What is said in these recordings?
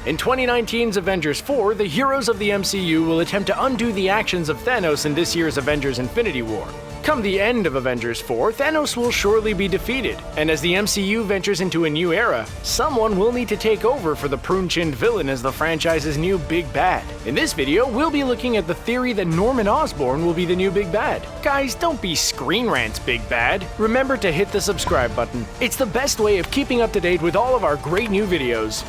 In 2019's Avengers 4, the heroes of the MCU will attempt to undo the actions of Thanos in this year's Avengers Infinity War. Come the end of Avengers 4, Thanos will surely be defeated, and as the MCU ventures into a new era, someone will need to take over for the prune-chinned villain as the franchise's new big bad. In this video, we'll be looking at the theory that Norman Osborn will be the new big bad. Guys, don't be ScreenRant's big bad. Remember to hit the subscribe button. It's the best way of keeping up to date with all of our great new videos.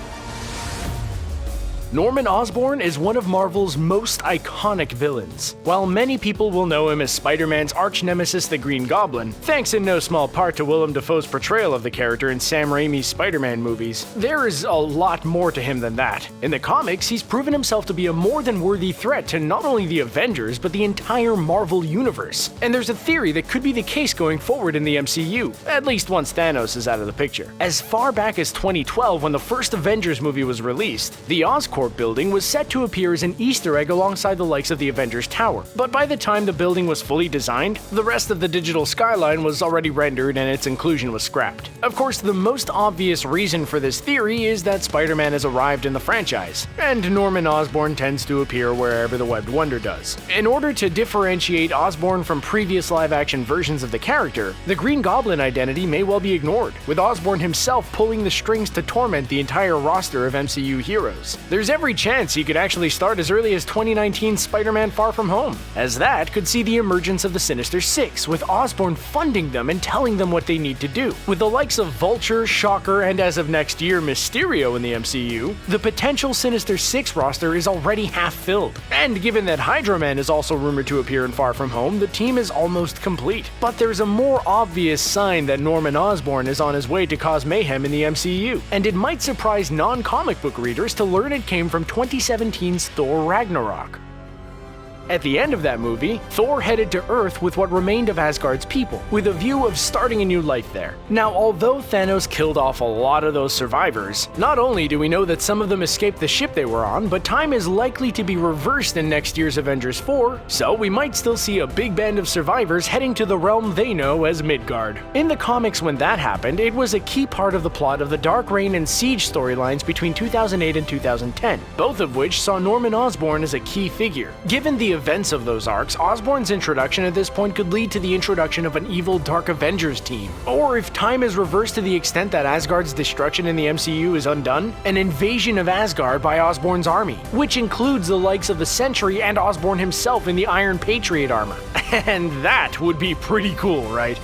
Norman Osborn is one of Marvel's most iconic villains. While many people will know him as Spider-Man's arch-nemesis the Green Goblin, thanks in no small part to Willem Dafoe's portrayal of the character in Sam Raimi's Spider-Man movies, there is a lot more to him than that. In the comics, he's proven himself to be a more than worthy threat to not only the Avengers, but the entire Marvel universe. And there's a theory that could be the case going forward in the MCU, at least once Thanos is out of the picture. As far back as 2012, when the first Avengers movie was released, the Oscorp building was set to appear as an Easter egg alongside the likes of the Avengers Tower. But by the time the building was fully designed, the rest of the digital skyline was already rendered and its inclusion was scrapped. Of course, the most obvious reason for this theory is that Spider-Man has arrived in the franchise, and Norman Osborn tends to appear wherever the Webbed Wonder does. In order to differentiate Osborn from previous live-action versions of the character, the Green Goblin identity may well be ignored, with Osborn himself pulling the strings to torment the entire roster of MCU heroes. There's every chance he could actually start as early as 2019's Spider-Man Far From Home, as that could see the emergence of the Sinister Six, with Osborn funding them and telling them what they need to do. With the likes of Vulture, Shocker, and as of next year, Mysterio in the MCU, the potential Sinister Six roster is already half filled. And given that Hydra Man is also rumored to appear in Far From Home, the team is almost complete. But there's a more obvious sign that Norman Osborn is on his way to cause mayhem in the MCU, and it might surprise non-comic book readers to learn it came from 2017's Thor Ragnarok. At the end of that movie, Thor headed to Earth with what remained of Asgard's people, with a view of starting a new life there. Now, although Thanos killed off a lot of those survivors, not only do we know that some of them escaped the ship they were on, but time is likely to be reversed in next year's Avengers 4, so we might still see a big band of survivors heading to the realm they know as Midgard. In the comics when that happened, it was a key part of the plot of the Dark Reign and Siege storylines between 2008 and 2010, both of which saw Norman Osborn as a key figure. Given the events of those arcs, Osborn's introduction at this point could lead to the introduction of an evil Dark Avengers team. Or if time is reversed to the extent that Asgard's destruction in the MCU is undone, an invasion of Asgard by Osborn's army, which includes the likes of the Sentry and Osborn himself in the Iron Patriot armor. And that would be pretty cool, right?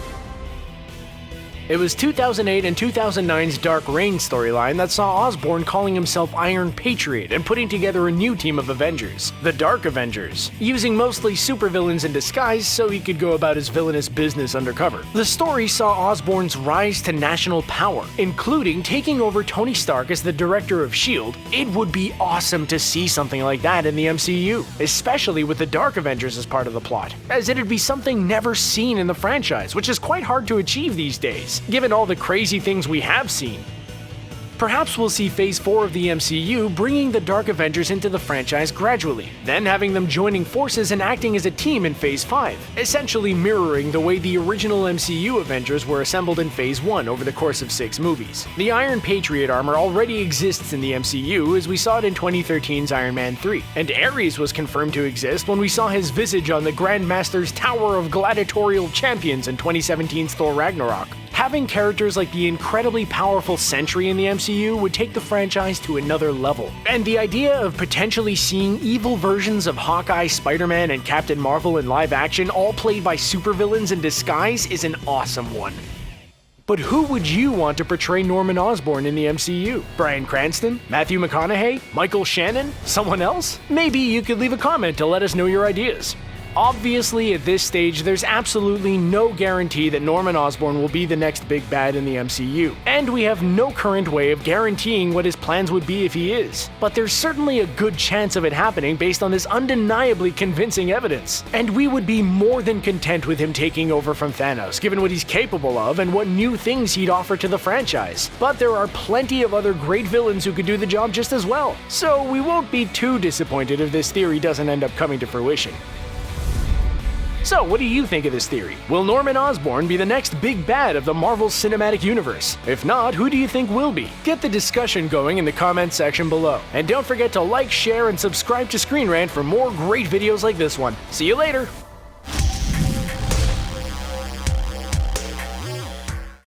It was 2008 and 2009's Dark Reign storyline that saw Osborn calling himself Iron Patriot and putting together a new team of Avengers, the Dark Avengers, using mostly supervillains in disguise so he could go about his villainous business undercover. The story saw Osborn's rise to national power, including taking over Tony Stark as the director of S.H.I.E.L.D. It would be awesome to see something like that in the MCU, especially with the Dark Avengers as part of the plot, as it'd be something never seen in the franchise, which is quite hard to achieve these days, given all the crazy things we have seen. Perhaps we'll see Phase 4 of the MCU bringing the Dark Avengers into the franchise gradually, then having them joining forces and acting as a team in Phase 5, essentially mirroring the way the original MCU Avengers were assembled in Phase 1 over the course of 6 movies. The Iron Patriot armor already exists in the MCU as we saw it in 2013's Iron Man 3, and Ares was confirmed to exist when we saw his visage on the Grandmaster's Tower of Gladiatorial Champions in 2017's Thor Ragnarok. Having characters like the incredibly powerful Sentry in the MCU would take the franchise to another level. And the idea of potentially seeing evil versions of Hawkeye, Spider-Man, and Captain Marvel in live action all played by supervillains in disguise is an awesome one. But who would you want to portray Norman Osborn in the MCU? Bryan Cranston? Matthew McConaughey? Michael Shannon? Someone else? Maybe you could leave a comment to let us know your ideas. Obviously, at this stage, there's absolutely no guarantee that Norman Osborn will be the next big bad in the MCU, and we have no current way of guaranteeing what his plans would be if he is. But there's certainly a good chance of it happening based on this undeniably convincing evidence, and we would be more than content with him taking over from Thanos, given what he's capable of and what new things he'd offer to the franchise. But there are plenty of other great villains who could do the job just as well, so we won't be too disappointed if this theory doesn't end up coming to fruition. So, what do you think of this theory? Will Norman Osborn be the next big bad of the Marvel Cinematic Universe? If not, who do you think will be? Get the discussion going in the comments section below. And don't forget to like, share, and subscribe to ScreenRant for more great videos like this one. See you later!